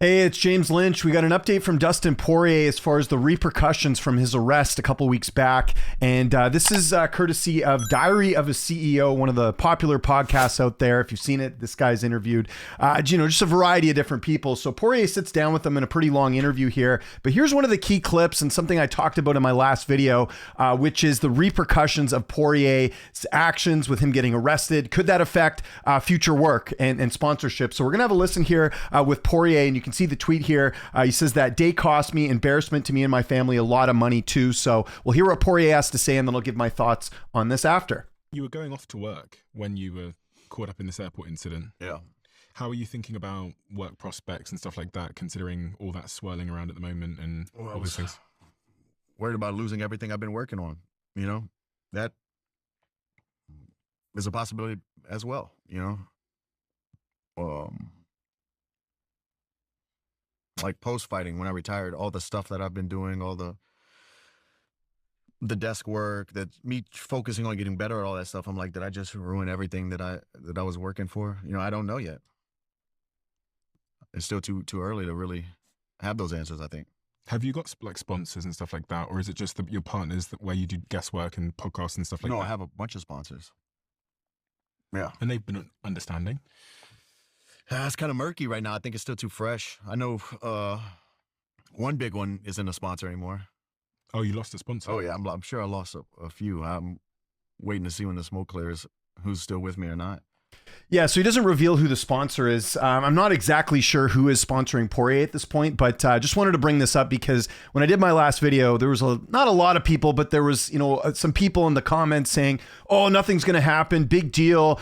Hey, it's James Lynch. We got an update from Dustin Poirier as far as the repercussions from his arrest a couple weeks back. And this is courtesy of Diary of a CEO, one of the popular podcasts out there. If you've seen it, this guy's interviewed, just a variety of different people. So Poirier sits down with them in a pretty long interview here. But here's one of the key clips and something I talked about in my last video, which is the repercussions of Poirier's actions with him getting arrested. Could that affect future work and sponsorship? So we're going to have a listen here with Poirier, and you can see the tweet here. He says that day cost me, embarrassment to me and my family, a lot of money too. So we'll hear what Poirier has to say, and then I'll give my thoughts on this after. You were going off to work when you were caught up in this airport incident. Yeah. How are you thinking about work prospects and stuff like that, considering all that swirling around at the moment and all these things? Worried about losing everything I've been working on. You know, that is a possibility as well, you know. Like post-fighting, when I retired, all the stuff that I've been doing, all the desk work, that me focusing on getting better at all that stuff, I'm like, did I just ruin everything that I was working for? You know, I don't know yet. It's still too early to really have those answers, I think. Have you got like sponsors and stuff like that, or is it just your partners where you do guest work and podcasts and stuff like that? No, I have a bunch of sponsors. Yeah. And they've been understanding? It's kind of murky right now. I think it's still too fresh. I know one big one isn't a sponsor anymore. Oh, you lost a sponsor? Oh, yeah. I'm sure I lost a few. I'm waiting to see when the smoke clears who's still with me or not. Yeah, so he doesn't reveal who the sponsor is. I'm not exactly sure who is sponsoring Poirier at this point, but just wanted to bring this up because when I did my last video, there was not a lot of people, but there was, some people in the comments saying, oh, nothing's going to happen, big deal,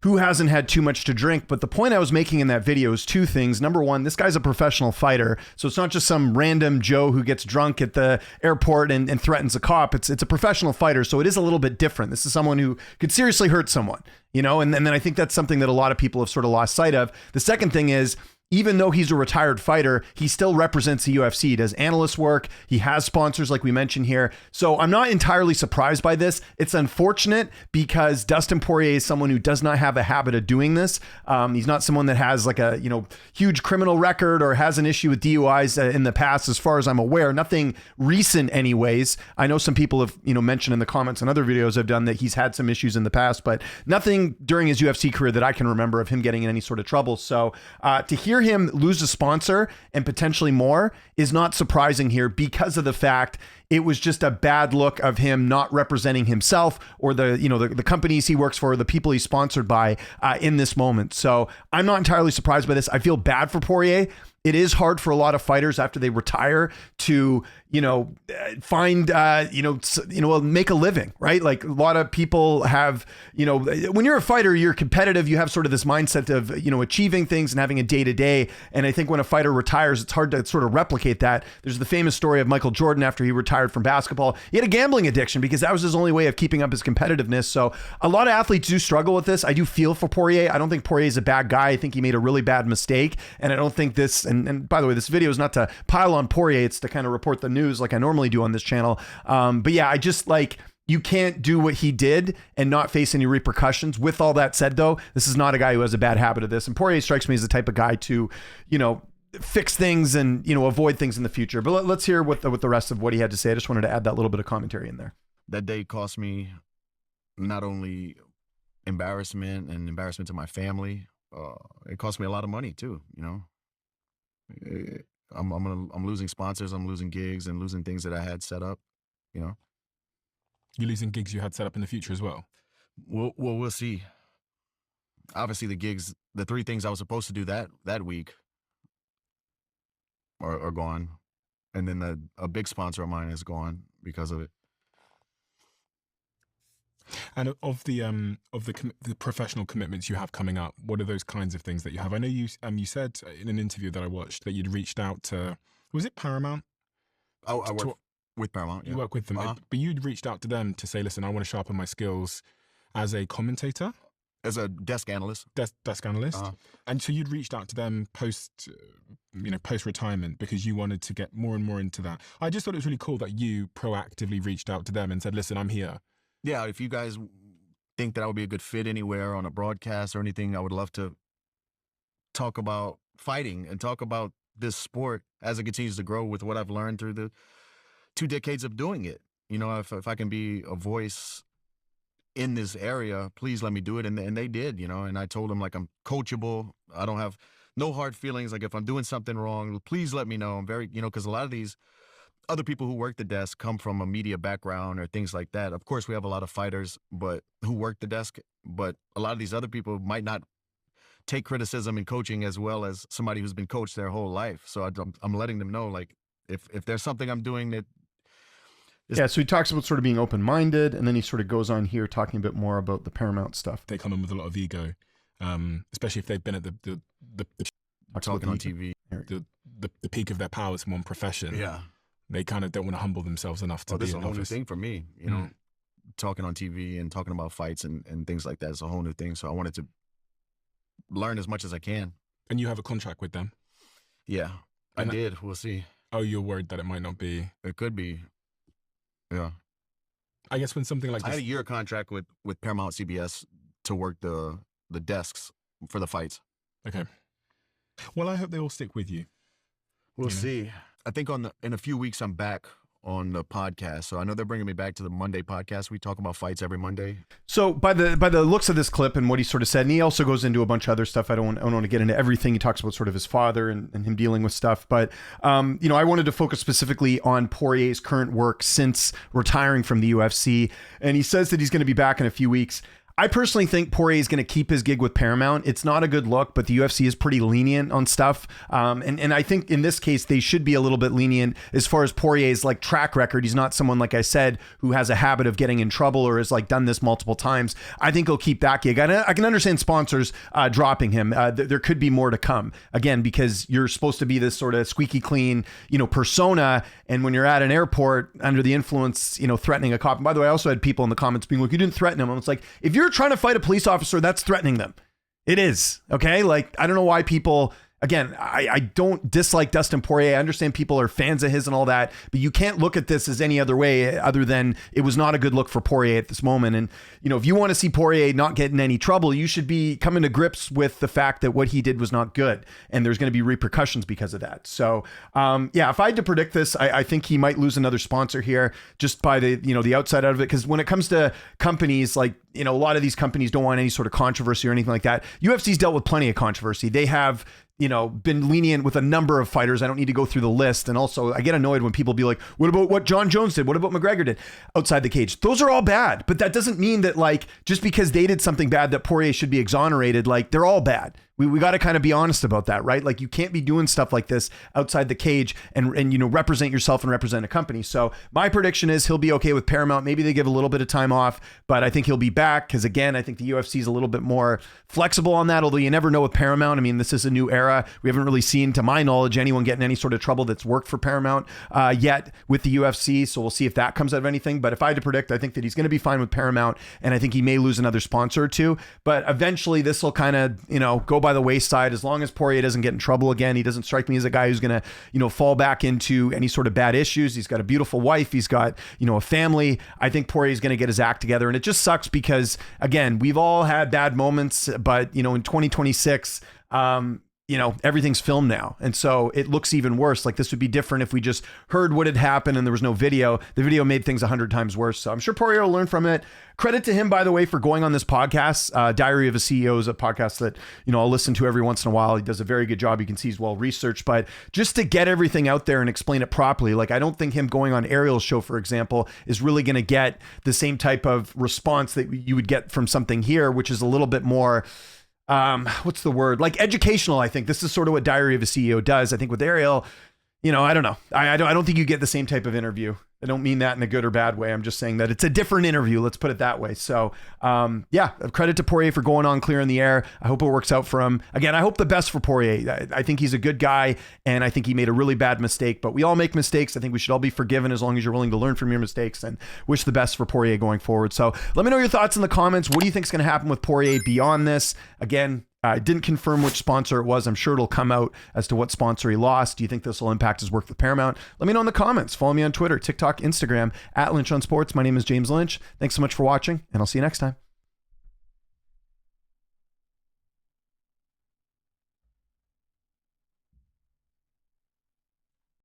who hasn't had too much to drink? But the point I was making in that video is two things. Number one, this guy's a professional fighter, so it's not just some random Joe who gets drunk at the airport and threatens a cop. It's a professional fighter, so it is a little bit different. This is someone who could seriously hurt someone, and then I think that's something that a lot of people have sort of lost sight of. The second thing is, even though he's a retired fighter, he still represents the UFC. He does analyst work. He has sponsors like we mentioned here. So I'm not entirely surprised by this. It's unfortunate because Dustin Poirier is someone who does not have a habit of doing this. He's not someone that has like a, huge criminal record or has an issue with DUIs in the past, as far as I'm aware. Nothing recent anyways. I know some people have, mentioned in the comments and other videos I've done that he's had some issues in the past, but nothing during his UFC career that I can remember of him getting in any sort of trouble. So to hear him lose a sponsor and potentially more is not surprising here because of the fact it was just a bad look of him not representing himself or the companies he works for, or the people he's sponsored by in this moment. So I'm not entirely surprised by this. I feel bad for Poirier. It is hard for a lot of fighters after they retire to, find, make a living, right? Like a lot of people have, when you're a fighter, you're competitive. You have sort of this mindset of, achieving things and having a day to day. And I think when a fighter retires, it's hard to sort of replicate that. There's the famous story of Michael Jordan after he retired from basketball. He had a gambling addiction because that was his only way of keeping up his competitiveness. So a lot of athletes do struggle with this. I do feel for Poirier. I don't think Poirier is a bad guy. I think he made a really bad mistake. And I don't think this, and by the way, this video is not to pile on Poirier. It's to kind of report the news like I normally do on this channel. But yeah, I just you can't do what he did and not face any repercussions. With all that said, though, this is not a guy who has a bad habit of this. And Poirier strikes me as the type of guy to, fix things and, avoid things in the future. But let's hear what the rest of what he had to say. I just wanted to add that little bit of commentary in there. That day cost me not only embarrassment to my family, it cost me a lot of money too, I'm losing sponsors, I'm losing gigs and losing things that I had set up, You're losing gigs you had set up in the future as well? We'll see. Obviously the gigs, the three things I was supposed to do that week are gone. And then a big sponsor of mine is gone because of it. And of the professional commitments you have coming up, what are those kinds of things that you have? I know you said in an interview that I watched that you'd reached out to, was it Paramount? Oh, I work with Paramount. Yeah. You work with them, but you'd reached out to them to say, listen, I want to sharpen my skills as a commentator, as a desk analyst. Desk analyst, and so you'd reached out to them post retirement because you wanted to get more and more into that. I just thought it was really cool that you proactively reached out to them and said, listen, I'm here. Yeah, if you guys think that I would be a good fit anywhere on a broadcast or anything, I would love to talk about fighting and talk about this sport as it continues to grow with what I've learned through the 2 decades of doing it. You know, if I can be a voice in this area, please let me do it. And they did, you know, and I told them, like, I'm coachable. I don't have no hard feelings. Like, if I'm doing something wrong, please let me know. I'm very, you know, because a lot of these other people who work the desk come from a media background or things like that. Of course, we have a lot of fighters but who work the desk, but a lot of these other people might not take criticism and coaching as well as somebody who's been coached their whole life. So I'm letting them know, like, if there's something I'm doing that yeah, so he talks about sort of being open-minded, and then he sort of goes on here talking a bit more about the Paramount stuff. They come in with a lot of ego, especially if they've been at the talking on TV, the peak of their powers in one profession. Yeah, they kind of don't want to humble themselves enough to be this is in a whole new office. thing for me, you know, talking on TV and talking about fights and things like that is a whole new thing. So I wanted to learn as much as I can. And you have a contract with them? Yeah, I did. We'll see. Oh, you're worried that it might not be? It could be. Yeah. I guess when something like this... I had a year contract with Paramount CBS to work the desks for the fights. Okay. Well, I hope they all stick with you. We'll see. I think in a few weeks I'm back on the podcast. So I know they're bringing me back to the Monday podcast. We talk about fights every Monday. So by the looks of this clip and what he sort of said, and he also goes into a bunch of other stuff. I don't want to get into everything. He talks about sort of his father and him dealing with stuff. But, you know, I wanted to focus specifically on Poirier's current work since retiring from the UFC. And he says that he's going to be back in a few weeks. I personally think Poirier is going to keep his gig with Paramount. It's not a good look, but the UFC is pretty lenient on stuff. And I think in this case, they should be a little bit lenient as far as Poirier's like track record. He's not someone, like I said, who has a habit of getting in trouble or has like done this multiple times. I think he'll keep that gig. I can understand sponsors dropping him. There could be more to come, again, because you're supposed to be this sort of squeaky clean, you know, persona. And when you're at an airport under the influence, you know, threatening a cop. And by the way, I also had people in the comments being like, you didn't threaten him. And it's like, if you're trying to fight a police officer, that's threatening them. It is. Okay. Like, I don't know why people, again, I don't dislike Dustin Poirier. I understand people are fans of his and all that, but you can't look at this as any other way other than it was not a good look for Poirier at this moment. And, you know, if you want to see Poirier not get in any trouble, you should be coming to grips with the fact that what he did was not good. And there's going to be repercussions because of that. So, yeah, if I had to predict this, I think he might lose another sponsor here just by the, you know, the outside out of it. Because when it comes to companies, like, you know, a lot of these companies don't want any sort of controversy or anything like that. UFC's dealt with plenty of controversy. They have, you know, been lenient with a number of fighters. I don't need to go through the list. And also I get annoyed when people be like, what about what John Jones did? What about McGregor did outside the cage? Those are all bad, but that doesn't mean that, like, just because they did something bad that Poirier should be exonerated. Like, they're all bad. We got to kind of be honest about that, right? Like, you can't be doing stuff like this outside the cage and you know, represent yourself and represent a company. So my prediction is he'll be okay with Paramount. Maybe they give a little bit of time off, but I think he'll be back because, again, I think the UFC is a little bit more flexible on that, although you never know with Paramount. I mean, this is a new era. We haven't really seen, to my knowledge, anyone get in any sort of trouble that's worked for Paramount yet with the UFC. So we'll see if that comes out of anything. But if I had to predict, I think that he's going to be fine with Paramount, and I think he may lose another sponsor or two. But eventually this will kind of, you know, go by the wayside as long as Poirier doesn't get in trouble again. He doesn't strike me as a guy who's going to, you know, fall back into any sort of bad issues. He's got a beautiful wife. He's got, you know, a family. I think Poirier's going to get his act together. And it just sucks because, again, we've all had bad moments, but, you know, in 2026, you know, everything's filmed now. And so it looks even worse. Like, this would be different if we just heard what had happened and there was no video. The video made things 100 times worse. So I'm sure Poirier will learn from it. Credit to him, by the way, for going on this podcast. Diary of a CEO is a podcast that, you know, I'll listen to every once in a while. He does a very good job. You can see he's well researched, but just to get everything out there and explain it properly, like, I don't think him going on Ariel's show, for example, is really going to get the same type of response that you would get from something here, which is a little bit more, what's the word? Like, educational. I think this is sort of what Diary of a CEO does. I think with Ariel, you know, I don't know. I don't think you get the same type of interview. I don't mean that in a good or bad way. I'm just saying that it's a different interview. Let's put it that way. So, yeah, credit to Poirier for going on clear in the air. I hope it works out for him. Again, I hope the best for Poirier. I think he's a good guy, and I think he made a really bad mistake, but we all make mistakes. I think we should all be forgiven as long as you're willing to learn from your mistakes, and wish the best for Poirier going forward. So let me know your thoughts in the comments. What do you think is going to happen with Poirier beyond this? Again, I didn't confirm which sponsor it was. I'm sure it'll come out as to what sponsor he lost. Do you think this will impact his work with Paramount? Let me know in the comments. Follow me on Twitter, TikTok, Instagram, @Lynch on Sports. My name is James Lynch. Thanks so much for watching, and I'll see you next time.